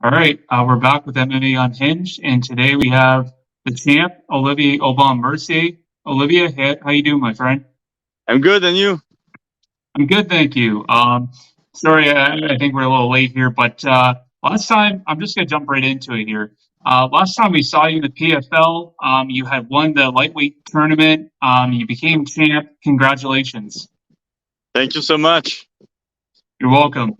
All right, we're back with MMA Unhinged, and today we have the champ, Olivier Aubin-Mercier. Olivier, how you doing, my friend? I'm good, and you? I'm good, thank you. Sorry, I think we're a little late here, but last time, I'm just going to jump right into it here. Last time we saw you in the PFL, you had won the lightweight tournament. You became champ. Congratulations. Thank you so much. You're welcome.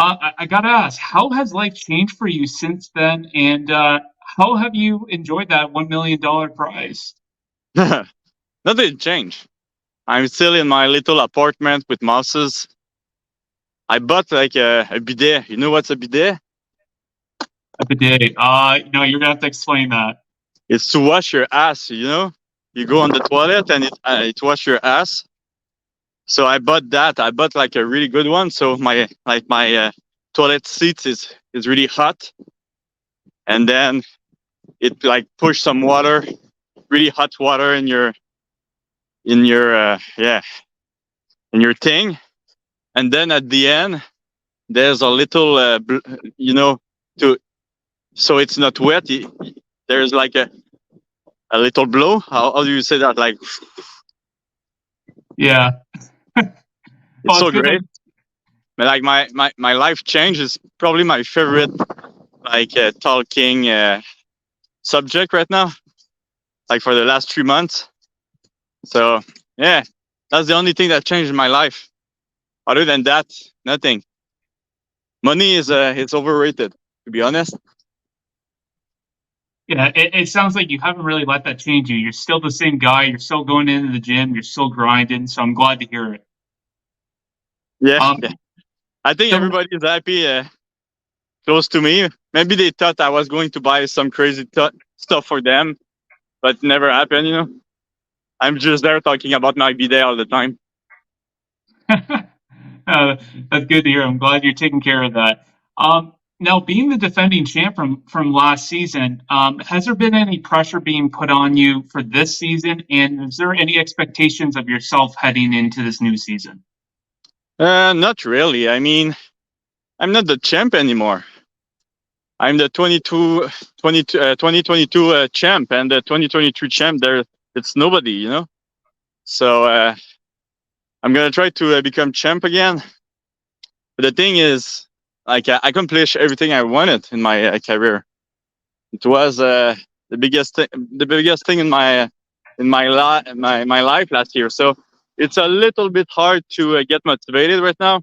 I gotta ask, how has life changed for you since then, and how have you enjoyed that $1 million prize? Nothing changed. I'm still in my little apartment with mouses. I bought like a bidet. You know what's a bidet? A bidet. No, you're gonna have to explain that. It's to wash your ass. You go on the toilet and it wash your ass. So I bought that. I bought like a really good one. So my toilet seat is really hot, and then it like push some water, really hot water in your in your thing, and then at the end there's a little to so it's not wet. There's like a little blow. How do you say that? Like, Yeah. it's so great. But like my life change is probably my favorite like talking subject right now, like for the last 3 months. So yeah, that's the only thing that changed my life. Other than that, nothing. Money is it's overrated, to be honest. Yeah, it sounds like you haven't really let that change you. You're still the same guy. You're still going into the gym. You're still grinding. So I'm glad to hear it. Yeah, yeah. I think So, everybody is happy close to me. Maybe they thought I was going to buy some crazy stuff for them, but never happened. I'm just there talking about my bidet all the time. that's good to hear. I'm glad you're taking care of that. Now, being the defending champ from last season, has there been any pressure being put on you for this season? And is there any expectations of yourself heading into this new season? Not really. I mean, I'm not the champ anymore. I'm the 2022 champ, and the 2023 champ, it's nobody. So I'm going to try to become champ again. But the thing is, like, I accomplished everything I wanted in my career. It was the biggest thing in my life last year. So it's a little bit hard to get motivated right now,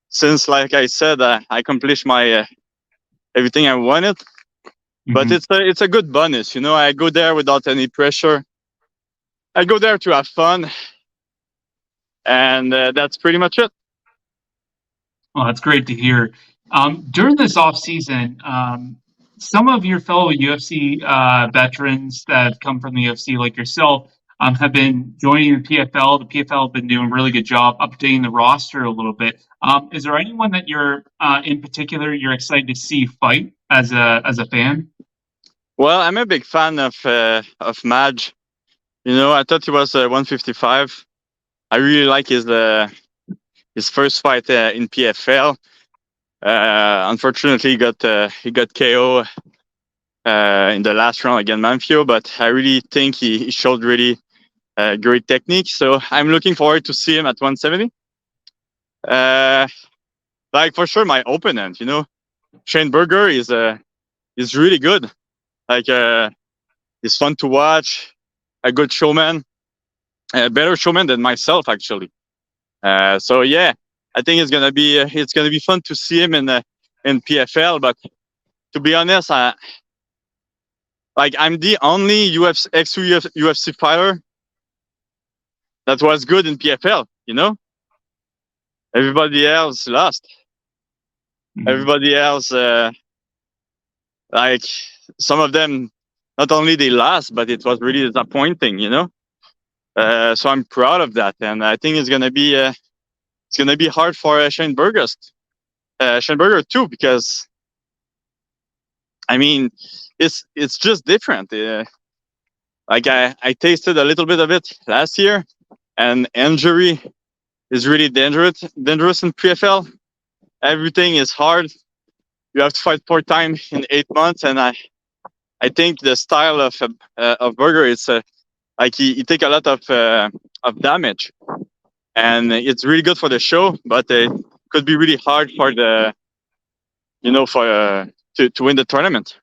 since, like I said, I accomplished my everything I wanted. But it's a good bonus. I go there without any pressure. I go there to have fun, and that's pretty much it. Well, that's great to hear. During this off season, some of your fellow UFC veterans that have come from the UFC, like yourself, have been joining the PFL. The PFL have been doing a really good job updating the roster a little bit. Is there anyone that you're in particular you're excited to see fight as a fan? Well, I'm a big fan of Madge. I thought he was 155. I really like his first fight in PFL. Unfortunately, he got KO in the last round against Manfio, but I really think he showed really great technique. So I'm looking forward to see him at 170. Like, for sure, my opponent, Shane Burger is really good. Like, he's fun to watch, a good showman, a better showman than myself, actually. So yeah, I think it's gonna be fun to see him in PFL. But to be honest, I'm the only UFC fighter that was good in PFL. Everybody else lost. Everybody else, like, some of them, not only they lost, but it was really disappointing. So I'm proud of that, and I think it's gonna be hard for Shane Burger too, because I mean it's just different. Like, I tasted a little bit of it last year, and injury is really dangerous in PFL. Everything is hard. you have to fight 4 times in 8 months, and I think the style of Burger is like he take a lot of damage, and it's really good for the show, but it could be really hard for the for to win the tournament.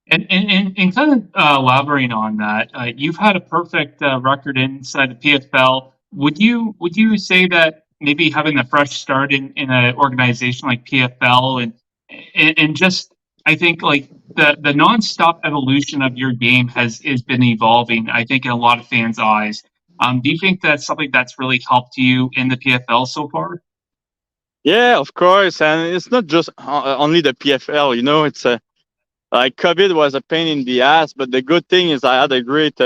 And kind of elaborating on that, you've had a perfect record inside the PFL. Would you say that maybe having a fresh start in an organization like PFL and just I think like the nonstop evolution of your game has been evolving. I think in a lot of fans' eyes. Do you think that's something that's really helped you in the PFL so far? Yeah, of course, and it's not just only the PFL. It's like COVID was a pain in the ass, but the good thing is I had a great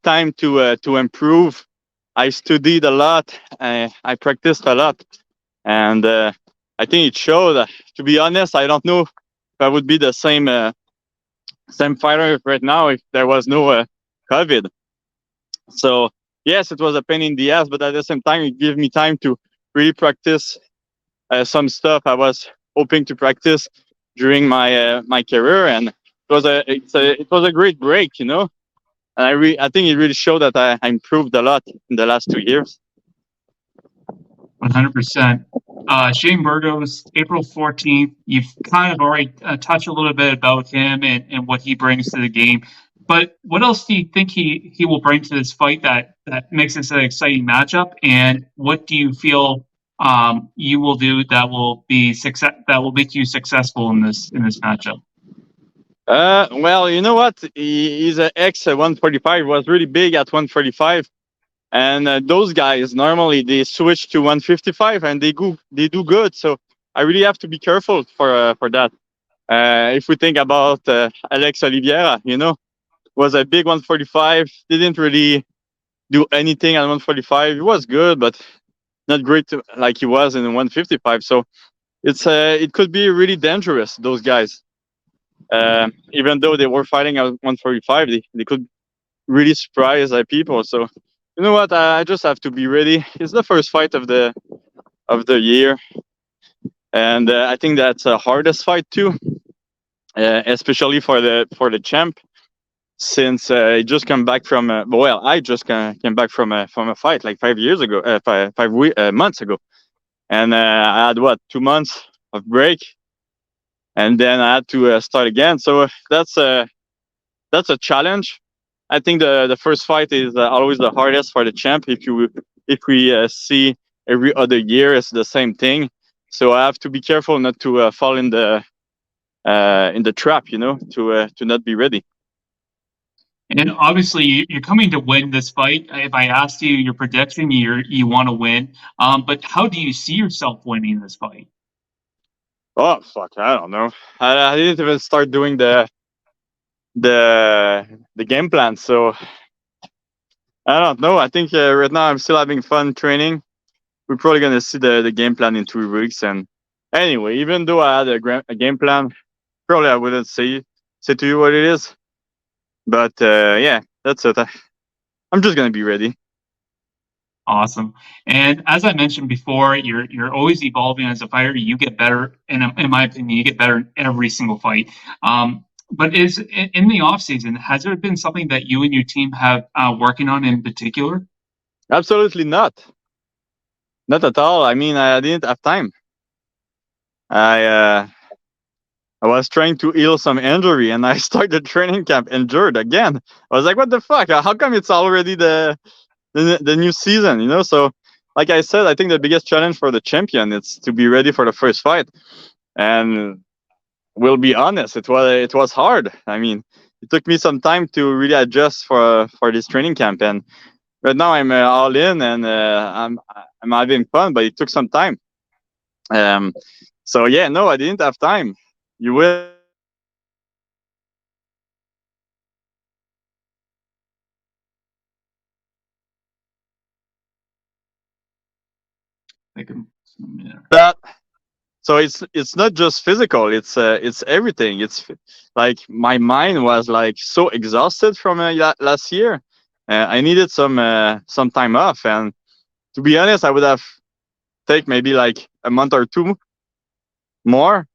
time to improve. I studied a lot. I practiced a lot, and I think it showed. To be honest, I don't know if I would be the same fighter right now if there was no COVID. So yes, it was a pain in the ass, but at the same time, it gave me time to really practice some stuff I was hoping to practice during my career, and it was a great break. And I think it really showed that I improved a lot in the last 2 years. 100%. Shane Burgos, April 14th. You've kind of already touched a little bit about him and what he brings to the game. But what else do you think he will bring to this fight that makes this an exciting matchup? And what do you feel you will do that will make you successful in this matchup? Well, you know what? He's an ex 145. Was really big at 145, and those guys normally they switch to 155 and they do good. So I really have to be careful for that. If we think about Alex Oliveira, was a big 145. Didn't really do anything at 145. He was good, but not great like he was in 155. So it could be really dangerous. Those guys, even though they were fighting at 145, they could really surprise people. So you know what? I just have to be ready. It's the first fight of the year, and I think that's the hardest fight too, especially for the champ. Since I just come back from I just came back from a fight like 5 years ago, 5 months ago, and I had 2 months of break, and then I had to start again. So that's a challenge. I think the first fight is always the hardest for the champ. If we see every other year it's the same thing, so I have to be careful not to fall in the trap, to not be ready. And obviously, you're coming to win this fight. If I asked you your prediction, you want to win. But how do you see yourself winning this fight? Oh fuck, I don't know. I didn't even start doing the game plan, so I don't know. I think right now I'm still having fun training. We're probably gonna see the game plan in 2 weeks. And anyway, even though I had a game plan, probably I wouldn't say to you what it is. But yeah, that's it. I'm just gonna be ready. Awesome. And as I mentioned before, you're always evolving as a fighter. You get better, and in my opinion, you get better in every single fight. But is in the off season, has there been something that you and your team have working on in particular? Absolutely not at all. I mean, I didn't have time. I was trying to heal some injury, and I started training camp injured again. I was like, what the fuck? How come it's already the new season? So like I said, I think the biggest challenge for the champion is to be ready for the first fight. And we'll be honest, it was hard. I mean, it took me some time to really adjust for this training camp, and right now I'm all in, and I'm having fun, but it took some time. So yeah, no, I didn't have time. You will. Like, That so it's not just physical, it's everything. It's like my mind was like so exhausted from last year. I needed some time off, and to be honest, I would have take maybe like a month or two more.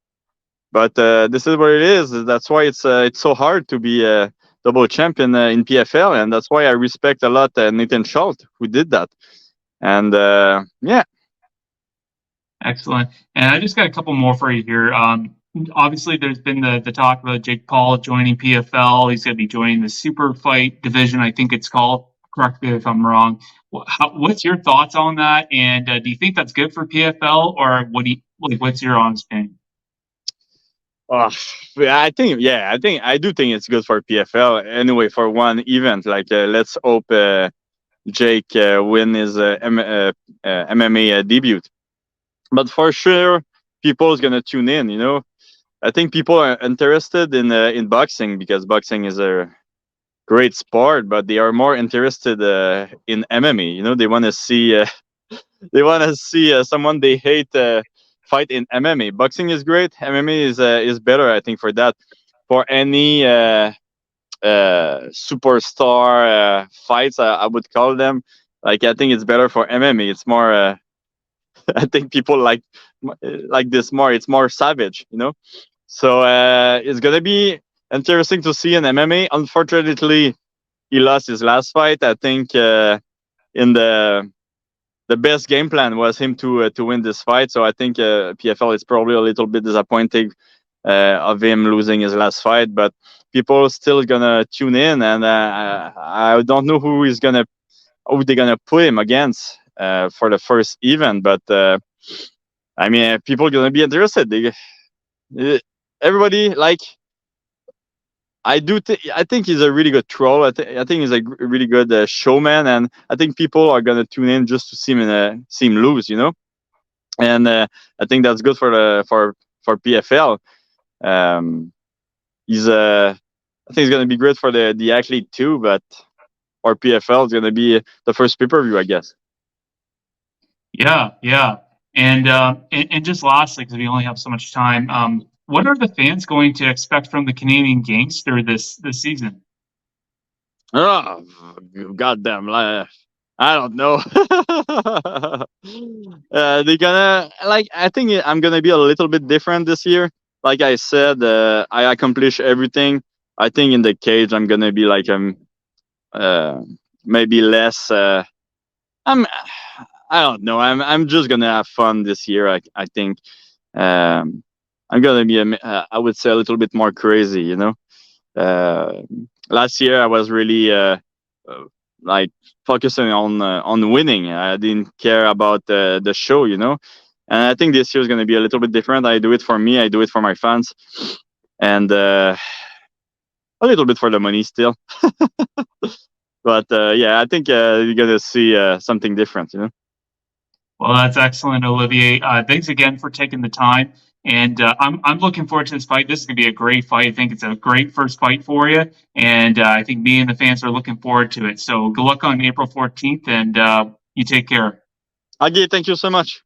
But this is what it is. That's why it's so hard to be a double champion in PFL, and that's why I respect a lot Nathan Schultz who did that. And yeah, Excellent. And I just got a couple more for you here. Obviously, there's been the talk about Jake Paul joining PFL. He's going to be joining the super fight division, I think it's called. Correct me if I'm wrong. What's your thoughts on that? And do you think that's good for PFL, or what do you like? What's your honest opinion? oh, I do think it's good for PFL anyway for one event. Like let's hope Jake win his MMA debut. But for sure, people is gonna tune in. You know, I think people are interested in boxing because boxing is a great sport, but they are more interested in MMA. You know, they want to see someone they hate fight in MMA. Boxing is great. MMA is better, I think, for that. For any superstar fights, I would call them. Like I think it's better for MMA. It's more. I think people like this more. It's more savage, you know. So it's gonna be interesting to see in MMA. Unfortunately, he lost his last fight. I think in the best game plan was him to win this fight. So I think PFL is probably a little bit disappointed of him losing his last fight, but people still gonna tune in, and I don't know who they're gonna put him against for the first event, but I mean, people are gonna be interested. Everybody like. I think he's a really good troll. I think he's a really good showman, and I think people are gonna tune in just to see him lose, you know. And I think that's good for PFL. Um, he's I think it's gonna be great for the athlete too, but for PFL, it's gonna be the first pay-per-view, I guess. Yeah, yeah. And just lastly, because we only have so much time, what are the fans going to expect from the Canadian Gangster this season? Oh, goddamn! I don't know. They're gonna like. I think I'm gonna be a little bit different this year. Like I said, I accomplished everything. I think in the cage, I'm gonna be like uh, maybe less. I'm. I don't know. I'm just gonna have fun this year. I think. Um, I'm gonna be. I would say a little bit more crazy. You know. Uh, Last year I was really uh, like focusing on winning. I didn't care about the show, you know. And I think this year is going to be a little bit different. I do it for me. I do it for my fans, and a little bit for the money still. But yeah, I think you're going to see something different, you know. Well, that's excellent, Olivier. Thanks again for taking the time. And I'm looking forward to this fight. This is going to be a great fight. I think it's a great first fight for you. And I think me and the fans are looking forward to it. So good luck on April 14th, and you take care. Agi, thank you so much.